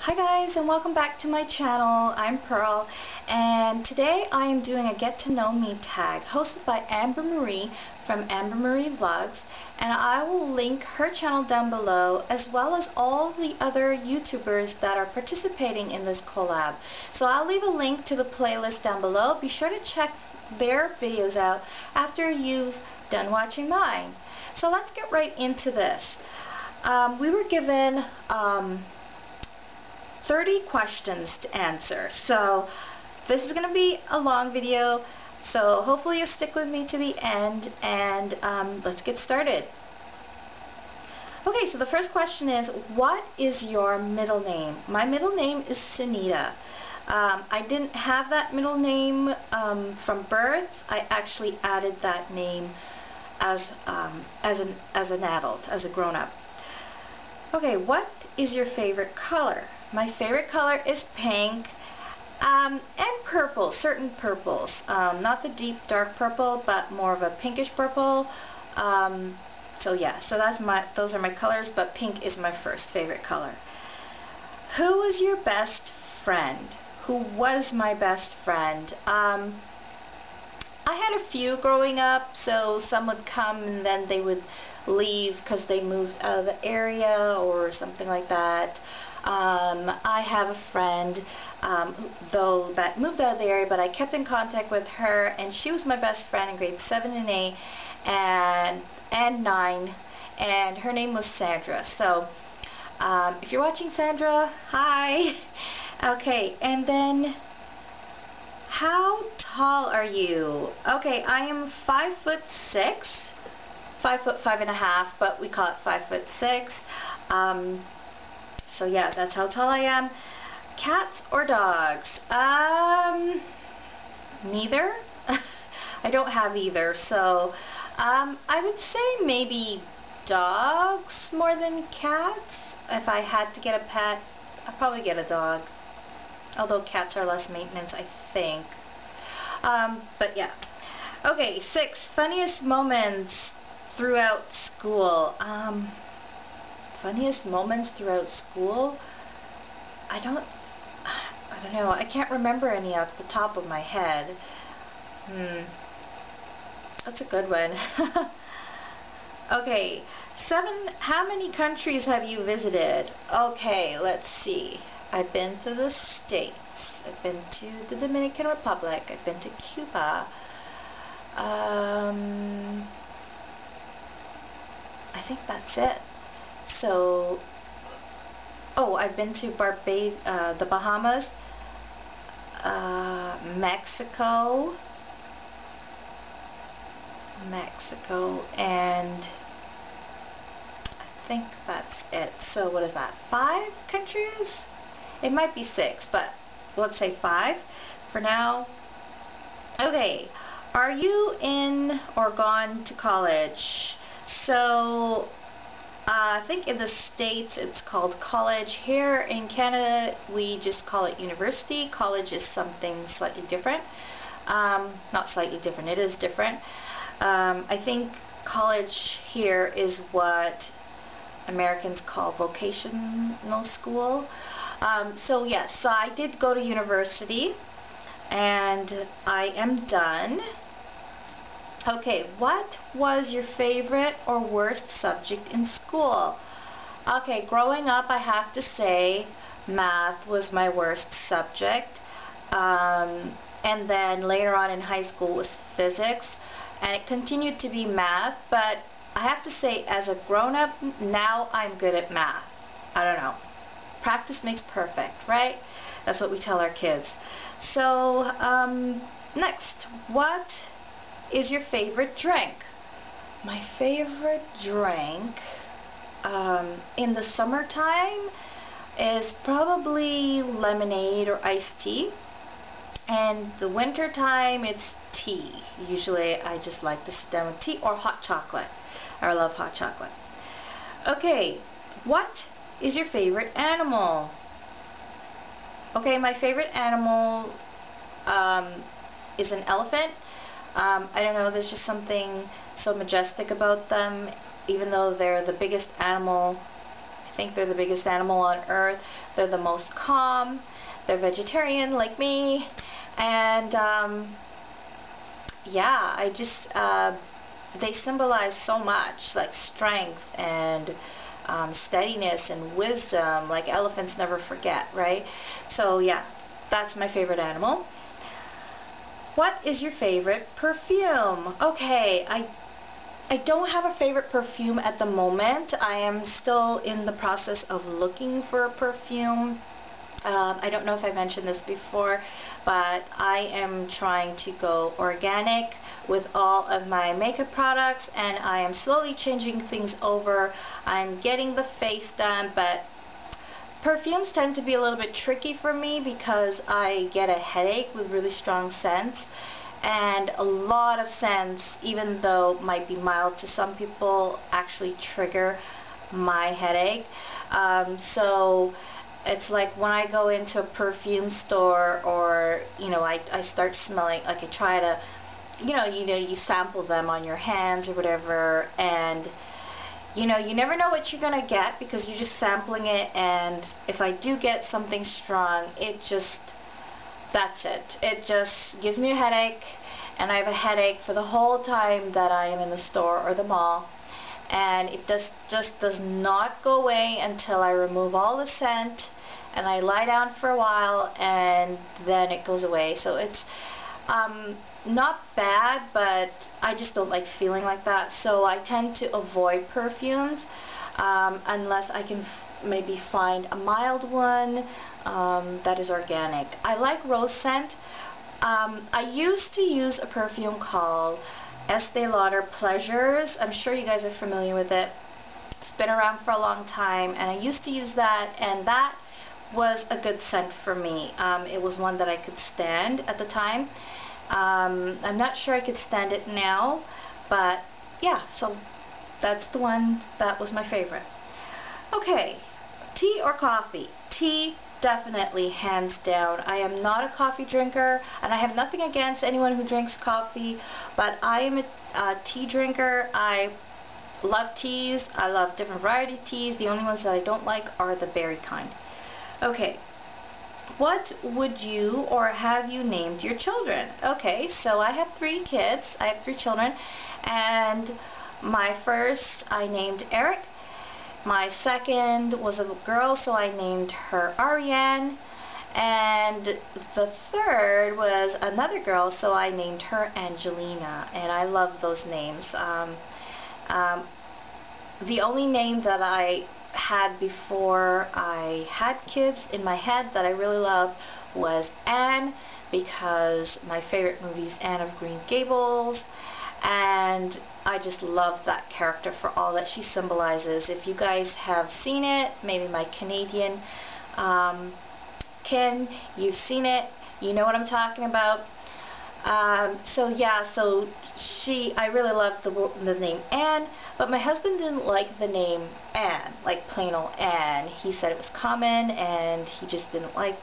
Hi guys, and welcome back to my channel. I'm Pearl, and today I am doing a get to know me tag hosted by Amber Marie from Amber Marie Vlogs, and I will link her channel down below as well as all the other YouTubers that are participating in this collab. So I'll leave a link to the playlist down below. Be sure to check their videos out after you've done watching mine. So let's get right into this. We were given 30 questions to answer, so this is going to be a long video, so hopefully you'll stick with me to the end, and let's get started. Okay, so the first question is, what is your middle name? My middle name is Sunita. I didn't have that middle name from birth. I actually added that name as an adult, as a grown-up. Okay, what is your favorite color? My favorite color is pink and purple, certain purples. Not the deep dark purple, but more of a pinkish purple. So yeah, so those are my colors, but pink is my first favorite color. Who is your best friend? Who was my best friend? I had a few growing up, so some would come and then they would leave because they moved out of the area or something like that. I have a friend though that moved out of the area, but I kept in contact with her, and she was my best friend in grades 7 and 8 and 9, and her name was Sandra. So if you're watching, Sandra, hi. Okay, and then how tall are you? Okay, I am 5'6", 5'5.5", but we call it 5'6". So yeah, that's how tall I am. Cats or dogs? Neither. I don't have either, so I would say maybe dogs more than cats. If I had to get a pet, I'd probably get a dog. Although cats are less maintenance, I think. But yeah. Okay, 6. Funniest moments throughout school. Funniest moments throughout school? I don't know. I can't remember any off the top of my head. That's a good one. Okay, 7. How many countries have you visited? Okay, let's see. I've been to the States. I've been to the Dominican Republic. I've been to Cuba. I think that's it. So, oh, I've been to the Bahamas, Mexico, and I think that's it. So what is that, 5 countries? It might be 6, but let's say 5 for now. Okay, are you in or gone to college? So I think in the States it's called college. Here in Canada we just call it university. College is something slightly different. Not slightly different, it is different. I think college here is what Americans call vocational school. So yes, so I did go to university and I am done. Okay, what was your favorite or worst subject in school? Okay, growing up I have to say math was my worst subject, and then later on in high school was physics, and it continued to be math, but I have to say as a grown-up now I'm good at math. I don't know. Practice makes perfect, right? That's what we tell our kids. So next, what is your favorite drink? My favorite drink in the summertime is probably lemonade or iced tea, and the winter time it's tea. Usually I just like to sit down with tea or hot chocolate. I love hot chocolate. Okay, what is your favorite animal? Okay, my favorite animal is an elephant. I don't know, there's just something so majestic about them, even though they're the biggest animal think they're the biggest animal on earth. They're the most calm. They're vegetarian like me. And yeah, I just, they symbolize so much, like strength and steadiness and wisdom, like elephants never forget, right? So yeah, that's my favorite animal. What is your favorite perfume? Okay, I don't have a favorite perfume at the moment. I am still in the process of looking for a perfume. I don't know if I mentioned this before, but I am trying to go organic with all of my makeup products, and I am slowly changing things over. I'm getting the face done, but perfumes tend to be a little bit tricky for me because I get a headache with really strong scents, and a lot of scents, even though might be mild to some people, actually trigger my headache. So it's like when I go into a perfume store, or I start smelling, like I try to, you sample them on your hands or whatever, and you never know what you're gonna get because you're just sampling it. And if I do get something strong, that's it. It just gives me a headache, and I have a headache for the whole time that I am in the store or the mall. And it just does not go away until I remove all the scent and I lie down for a while, and then it goes away. So it's not bad, but I just don't like feeling like that. So I tend to avoid perfumes unless I can maybe find a mild one that is organic. I like rose scent. I used to use a perfume called Estee Lauder Pleasures. I'm sure you guys are familiar with it. It's been around for a long time, and I used to use that, and that was a good scent for me. It was one that I could stand at the time. I'm not sure I could stand it now, but yeah, so that's the one that was my favorite. Okay, tea or coffee? Tea, definitely, hands down. I am not a coffee drinker, and I have nothing against anyone who drinks coffee, but I am a tea drinker. I love teas. I love different variety of teas. The only ones that I don't like are the berry kind. Okay, what would you or have you named your children? Okay, so I have 3 kids. I have 3 children, and my first I named Eric. My second was a girl, so I named her Ariane, and the third was another girl, so I named her Angelina, and I love those names. The only name that I had before I had kids in my head that I really loved was Anne, because my favorite movie is Anne of Green Gables, and I just love that character for all that she symbolizes. If you guys have seen it, maybe my Canadian kin, you've seen it, you know what I'm talking about. So yeah, so I really loved the name Anne, but my husband didn't like the name Anne, like plain old Anne. He said it was common, and he just didn't like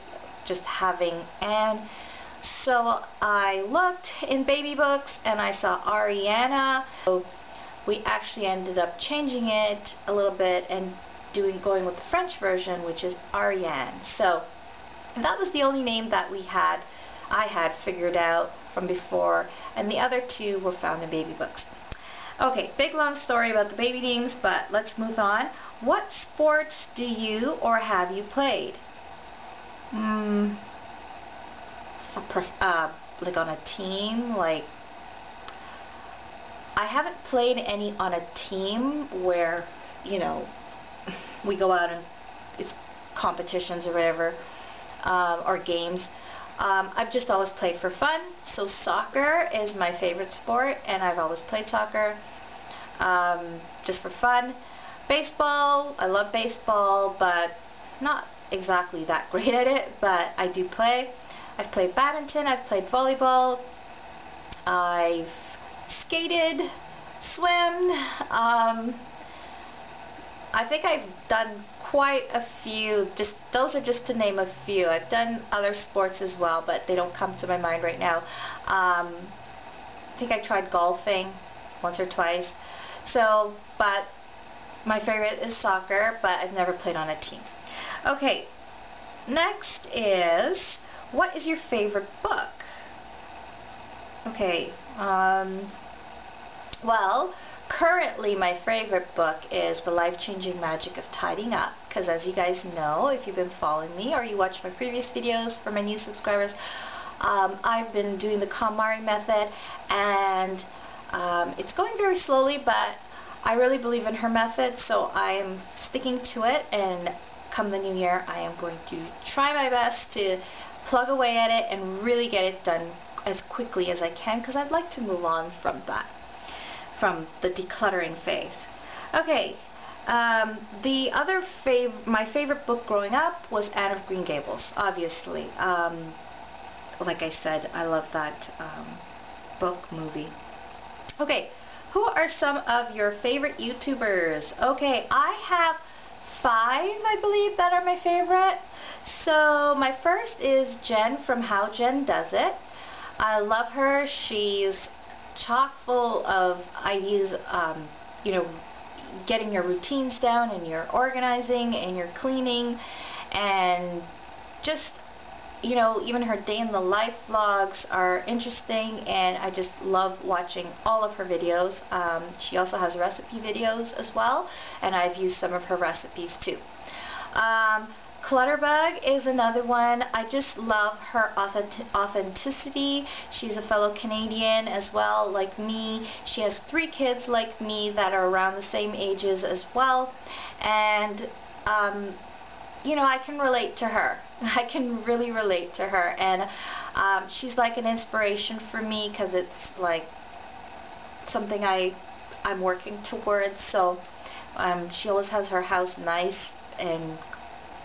just having Anne. So I looked in baby books, and I saw Ariana. So we actually ended up changing it a little bit and going with the French version, which is Ariane. So that was the only name that I had figured out from before, and the other 2 were found in baby books. Okay, big long story about the baby names, but let's move on. What sports do you or have you played? Like on a team, like I haven't played any on a team where, we go out and it's competitions or whatever, or games. I've just always played for fun, so soccer is my favorite sport, and I've always played soccer just for fun. Baseball, I love baseball, but not exactly that great at it, but I do play. I've played badminton, I've played volleyball, I've skated, swim. I think I've done quite a few. Those are just to name a few. I've done other sports as well, but they don't come to my mind right now. I think I tried golfing once or twice. So, but My favorite is soccer, but I've never played on a team. Okay, next is, what is your favorite book? Okay, well, currently my favorite book is The Life-Changing Magic of Tidying Up, because as you guys know, if you've been following me or you watched my previous videos for my new subscribers, I've been doing the KonMari method, and it's going very slowly, but I really believe in her method, so I'm sticking to it, and come the new year I am going to try my best to plug away at it and really get it done as quickly as I can, because I'd like to move on from that, from the decluttering phase. Okay, my favorite book growing up was Anne of Green Gables, obviously. Like I said, I love that book, movie. Okay, who are some of your favorite YouTubers? Okay, I have 5, I believe, that are my favorite. So my first is Jen from How Jen Does It. I love her. She's chock full of ideas, you know, getting your routines down and your organizing and your cleaning, and just, you know, even her day in the life vlogs are interesting, and I just love watching all of her videos. She also has recipe videos as well, and I've used some of her recipes too. Clutterbug is another one. I just love her authenticity. She's a fellow Canadian as well, like me. She has 3 kids like me that are around the same ages as well, and you know, I can relate to her. I can really relate to her, and she's like an inspiration for me, because it's like something I'm working towards. So she always has her house nice and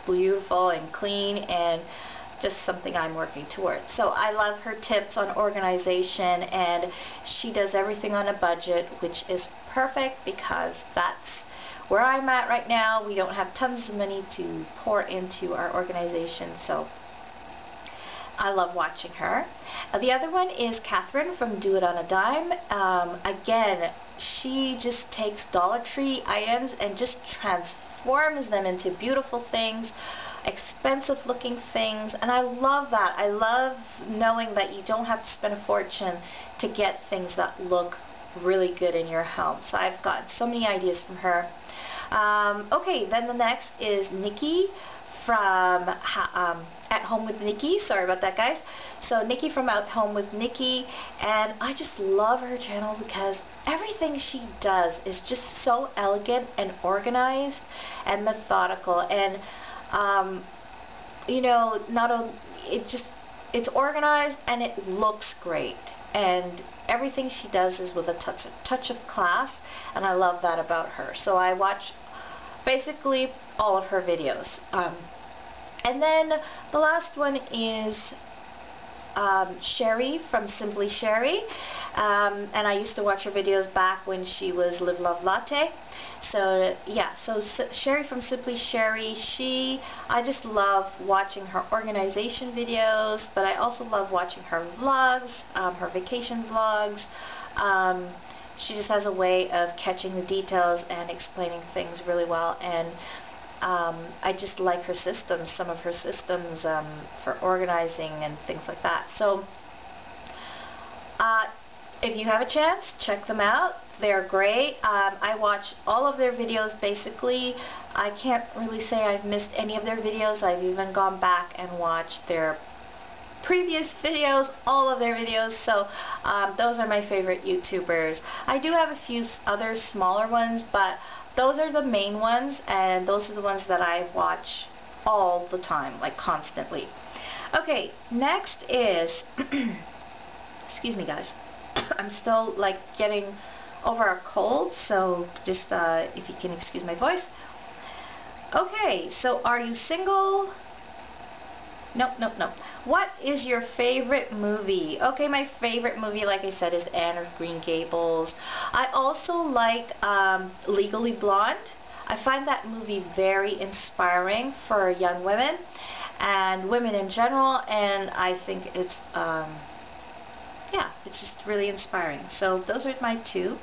beautiful and clean, and just something I'm working towards. So I love her tips on organization, and she does everything on a budget, which is perfect, because that's where I'm at right now. We don't have tons of money to pour into our organization, so I love watching her. The other one is Catherine from Do It on a Dime. Again, she just takes Dollar Tree items and just transforms them into beautiful things, expensive looking things, and I love that. I love knowing that you don't have to spend a fortune to get things that look really good in your home. So I've got so many ideas from her. Okay, then the next is Nikki from At Home with Nikki. Sorry about that, guys. So Nikki from At Home with Nikki, and I just love her channel because everything she does is just so elegant and organized and methodical, and you know, it's organized and it looks great, and everything she does is with a touch of class, and I love that about her. So I watch basically all of her videos. And then the last one is Sherry from Simply Sherry, and I used to watch her videos back when she was Live Love Latte. So yeah, so Sherry from Simply Sherry, I just love watching her organization videos, but I also love watching her vlogs, her vacation vlogs. She just has a way of catching the details and explaining things really well, and I just like her systems, some of her systems for organizing and things like that. So if you have a chance, check them out. They're great. I watch all of their videos basically. I can't really say I've missed any of their videos. I've even gone back and watched their previous videos, all of their videos. So those are my favorite YouTubers. I do have a few other smaller ones, but those are the main ones, and those are the ones that I watch all the time, like constantly. Okay, next is excuse me, guys. I'm still like getting over a cold, so just if you can excuse my voice. Okay, so are you single? Nope. What is your favorite movie? Okay, my favorite movie, like I said, is Anne of Green Gables. I also like Legally Blonde. I find that movie very inspiring for young women and women in general, and I think it's yeah, it's just really inspiring. So those are my 2.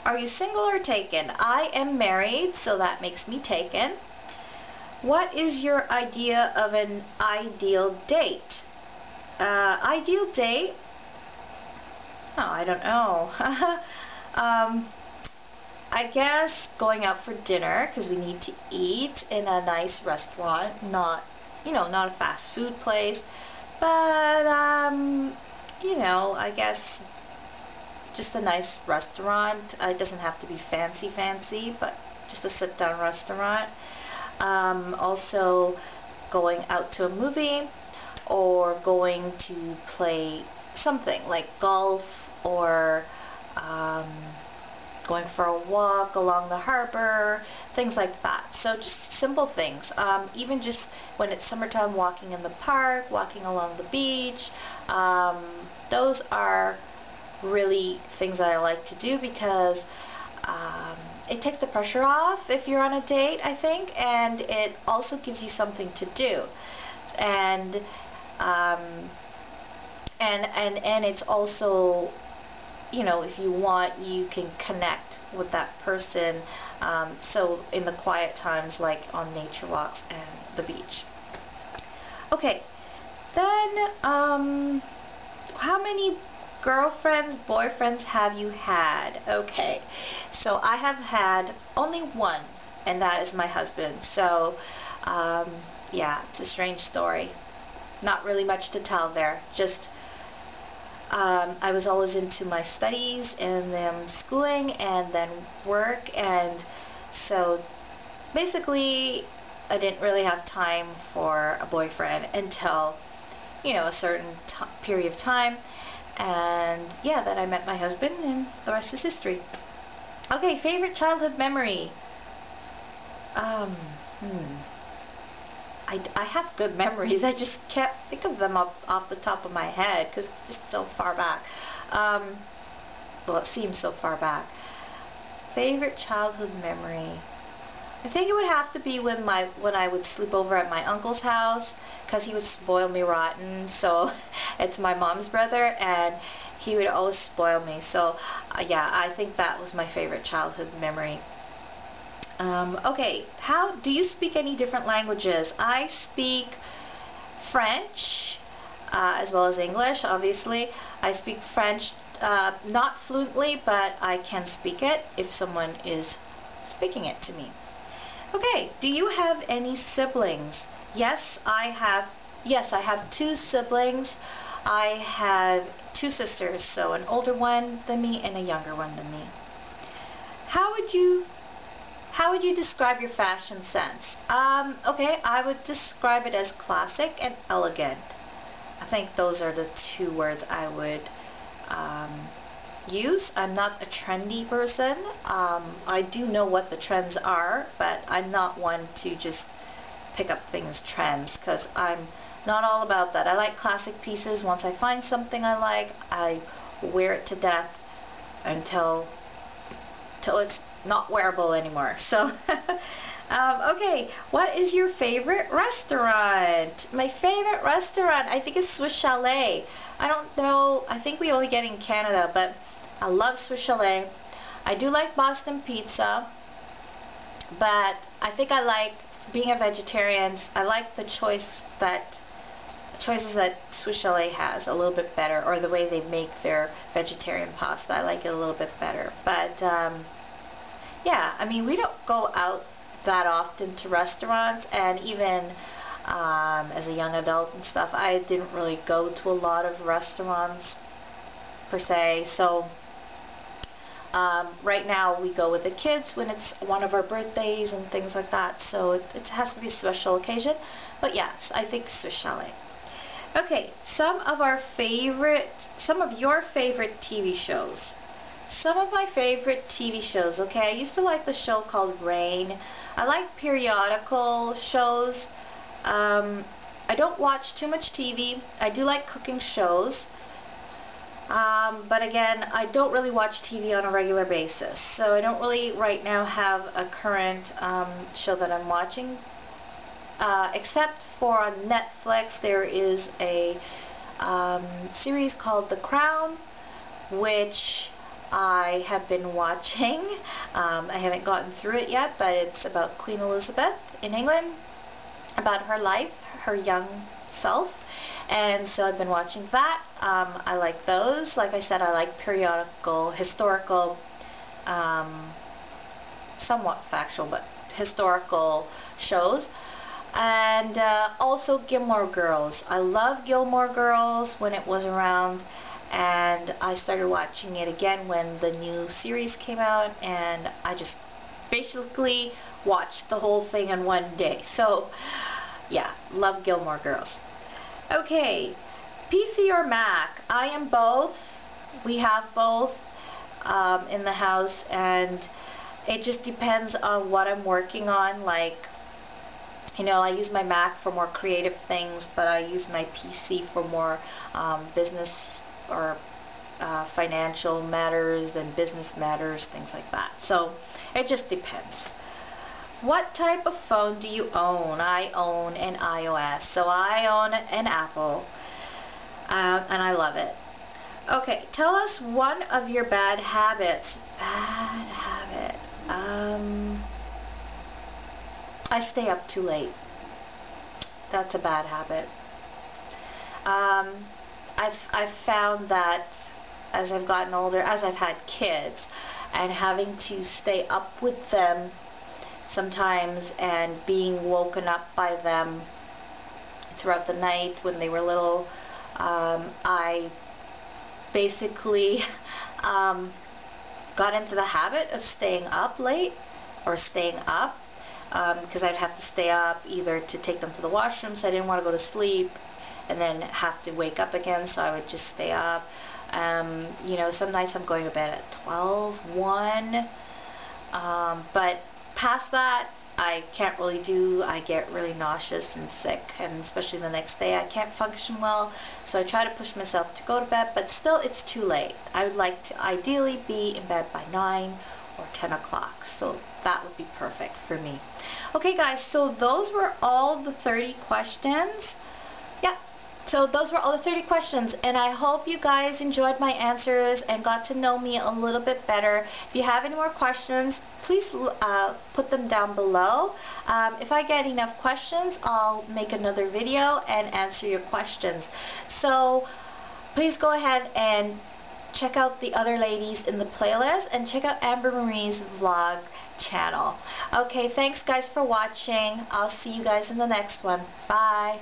Are you single or taken? I am married, so that makes me taken. What is your idea of an ideal date? Ideal date? Oh, I don't know. I guess going out for dinner, because we need to eat in a nice restaurant, not, not a fast food place, but, I guess just a nice restaurant. It doesn't have to be fancy, but just a sit-down restaurant. Also going out to a movie, or going to play something like golf, or going for a walk along the harbor, things like that. So just simple things. Even just when it's summertime, walking in the park, walking along the beach. Those are really things that I like to do, because it takes the pressure off if you're on a date, I think, and it also gives you something to do. And it's also, if you want, you can connect with that person, so in the quiet times, like on nature walks and the beach. Okay, then how many girlfriends, boyfriends have you had? Okay, so I have had only one, and that is my husband. So yeah, it's a strange story. Not really much to tell there. Just I was always into my studies and then schooling and then work, and so basically I didn't really have time for a boyfriend until a certain period of time, and yeah, then I met my husband and the rest is history. Okay, favorite childhood memory. I have good memories. I just can't think of them off the top of my head, because it's just so far back. Well, it seems so far back. Favorite childhood memory. I think it would have to be when I would sleep over at my uncle's house, because he would spoil me rotten. So it's my mom's brother, and he would always spoil me. So yeah, I think that was my favorite childhood memory. Okay, how do you speak any different languages? I speak French, as well as English, obviously. I speak French, not fluently, but I can speak it if someone is speaking it to me. Okay, do you have any siblings? Yes, I have 2 siblings. I have 2 sisters, so an older one than me and a younger one than me. How would you describe your fashion sense? Okay, I would describe it as classic and elegant. I think those are the 2 words I would use. I'm not a trendy person. I do know what the trends are, but I'm not one to just pick up things trends, because I'm not all about that. I like classic pieces. Once I find something I like, I wear it to death until it's not wearable anymore. So okay, what is your favorite restaurant? My favorite restaurant, I think, is Swiss Chalet. I don't know, I think we only get it in Canada, but I love Swiss Chalet. I do like Boston pizza, but I think I like, being a vegetarian, I like the choices that Swiss Chalet has a little bit better, or the way they make their vegetarian pasta. I like it a little bit better. But yeah, I mean, we don't go out that often to restaurants, and even as a young adult and stuff, I didn't really go to a lot of restaurants per se. So right now we go with the kids when it's one of our birthdays and things like that, so it has to be a special occasion. But yes, I think Swiss Chalet. Okay, some of your favorite TV shows. Some of my favorite TV shows, okay, I used to like the show called Rain. I like periodical shows. I don't watch too much TV. I do like cooking shows. But again, I don't really watch TV on a regular basis. So I don't really right now have a current show that I'm watching. Except for on Netflix, there is a series called The Crown, which I have been watching. I haven't gotten through it yet, but it's about Queen Elizabeth in England, about her life, her young self. And so I've been watching that. I like those. Like I said, I like periodical, historical, somewhat factual, but historical shows. And also Gilmore Girls. I love Gilmore Girls when it was around, and I started watching it again when the new series came out, and I just basically watched the whole thing in one day. So yeah, love Gilmore Girls. Okay, PC or Mac? I am both. We have both in the house, and it just depends on what I'm working on. Like, you know, I use my Mac for more creative things, but I use my PC for more business or financial matters and business matters, things like that. So it just depends. What type of phone do you own? I own an iOS, so I own an Apple, and I love it. Okay, tell us one of your bad habits. Bad habit. I stay up too late. That's a bad habit. I've found that as I've gotten older, as I've had kids, and having to stay up with them sometimes and being woken up by them throughout the night when they were little, I basically got into the habit of staying up late or staying up because I'd have to stay up either to take them to the washroom, so I didn't want to go to sleep and then have to wake up again, so I would just stay up. You know, some nights I'm going to bed at 12, 1, but past that I can't really do. I get really nauseous and sick, and especially the next day I can't function well, so I try to push myself to go to bed, but still it's too late. I would like to ideally be in bed by 9 or 10 o'clock, so that would be perfect for me. Okay guys, so those were all the 30 questions. Yeah. So those were all the 30 questions, and I hope you guys enjoyed my answers and got to know me a little bit better. If you have any more questions, please put them down below. If I get enough questions, I'll make another video and answer your questions. So please go ahead and check out the other ladies in the playlist, and check out Amber Marie's vlog channel. Okay, thanks guys for watching. I'll see you guys in the next one. Bye.